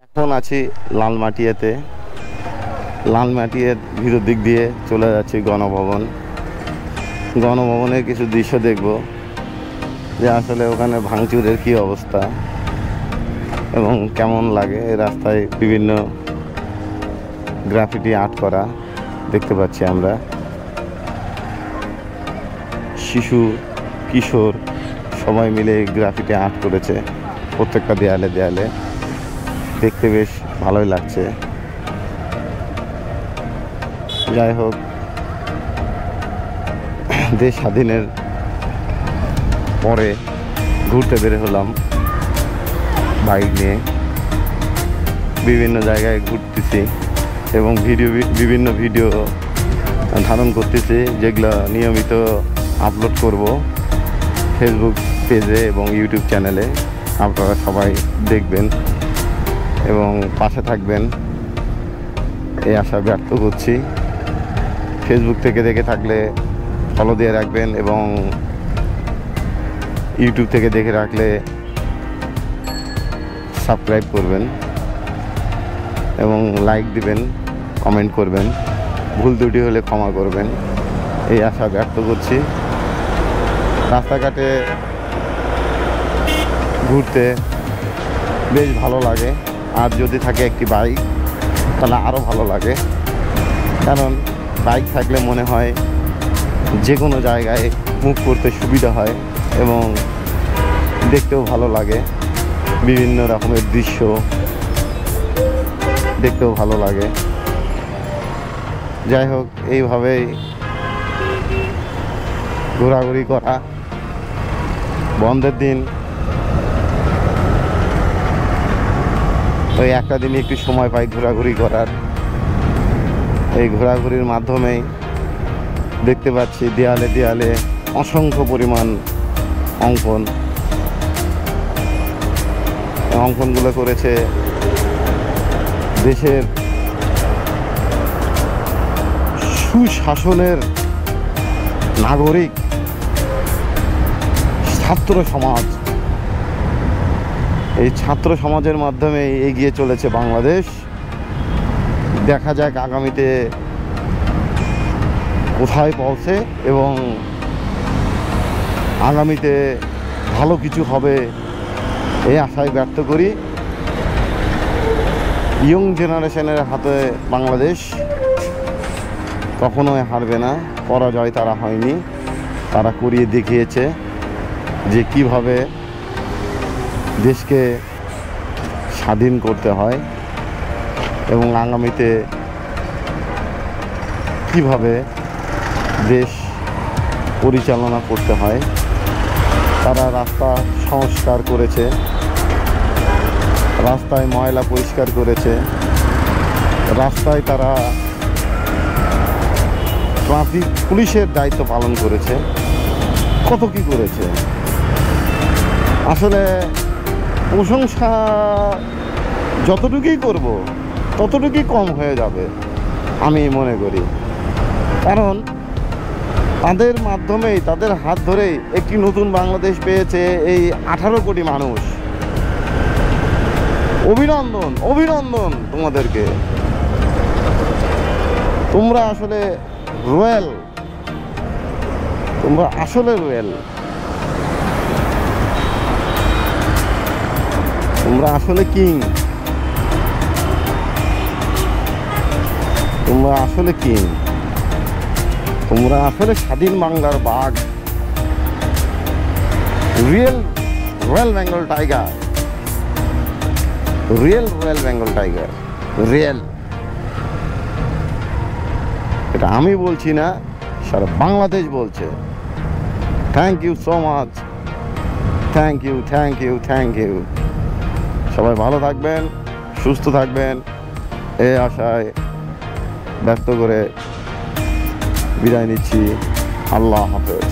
এখন আছি লালমাটিয়াতে। লালমাটিয়ার ভিতর দিক দিয়ে চলে যাচ্ছি গণভবন। গণভবনের কিছু দৃশ্য দেখব যে আসলে ওখানে ভাঙচুরের কি অবস্থা এবং কেমন লাগে। রাস্তায় বিভিন্ন গ্রাফিটি আর্ট করা দেখতে পাচ্ছি আমরা। শিশু কিশোর সবাই মিলে গ্রাফিটি আর্ট করেছে প্রত্যেকটা দেয়ালে দেয়ালে। দেখতে বেশ ভালোই লাগছে। যাই হোক, দেশ স্বাধীনের পরে ঘুরতে বের হলাম বাইক নিয়ে। বিভিন্ন জায়গায় ঘুরতেছি এবং বিভিন্ন ভিডিও ধারণ করতেছি, যেগুলো নিয়মিত আপলোড করব ফেসবুক পেজে এবং ইউটিউব চ্যানেলে। আপনারা সবাই দেখবেন এবং পাশে থাকবেন এই আশা ব্যক্ত করছি। ফেসবুক থেকে দেখে থাকলে ফলো দিয়ে রাখবেন এবং ইউটিউব থেকে দেখে রাখলে সাবস্ক্রাইব করবেন এবং লাইক দিবেন, কমেন্ট করবেন। ভুল ত্রুটি হলে ক্ষমা করবেন এই আশা ব্যক্ত করছি। রাস্তাঘাটে ঘুরতে বেশ ভালো লাগে, আর যদি থাকে একটি বাইক তাহলে আরও ভালো লাগে। কারণ বাইক থাকলে মনে হয় যে কোনো জায়গায় মুভ করতে সুবিধা হয় এবং দেখতেও ভালো লাগে। বিভিন্ন রকমের দৃশ্য দেখতেও ভালো লাগে। যাই হোক, এইভাবেই ঘোরাঘুরি করা। বন্ধের দিন ওই একটা দিনই একটু সময় পাই ঘোরাঘুরি করার। এই ঘোরাঘুরির মাধ্যমেই দেখতে পাচ্ছি দেয়ালে দেয়ালে অসংখ্য পরিমাণ অঙ্কন। অঙ্কনগুলো করেছে দেশের সুশাসনের নাগরিক ছাত্র সমাজ। এই ছাত্র সমাজের মাধ্যমে এগিয়ে চলেছে বাংলাদেশ। দেখা যাক আগামীতে কোথায় পৌঁছে এবং আগামীতে ভালো কিছু হবে এই আশায় ব্যক্ত করি। ইয়ং জেনারেশনের হাতে বাংলাদেশ কখনোই হারবে না। পরাজয় তারা হয়নি, তারা করিয়ে দেখিয়েছে যে কিভাবে দেশকে স্বাধীন করতে হয় এবং আগামীতে কিভাবে দেশ পরিচালনা করতে হয়। তারা রাস্তা সংস্কার করেছে, রাস্তায় ময়লা পরিষ্কার করেছে, রাস্তায় তারা ট্রাফিক পুলিশের দায়িত্ব পালন করেছে, কত কি করেছে। আসলে প্রশংসা যতটুকুই করব ততটুকুই কম হয়ে যাবে আমি মনে করি। কারণ তাদের মাধ্যমেই, তাদের হাত ধরেই একটি নতুন বাংলাদেশ পেয়েছে এই 18 কোটি মানুষ। অভিনন্দন, অভিনন্দন তোমাদেরকে। তোমরা আসলে রয়্যাল, তোমরা আসলে রয়্যাল, তোমরা আসলে কিং, তোমরা আসলে কিং, তোমরা আসলে স্বাধীন বাংলার বাঘ। Real royal Bengal tiger, real royal Bengal tiger, real. এটা আমি বলছি না, সারা বাংলাদেশ বলছে। Thank you so much, thank you, thank you, thank you. সবাই ভালো থাকবেন, সুস্থ থাকবেন এই আশায় ব্যক্ত করে বিদায় নিচ্ছি। আল্লাহ হাফেজ।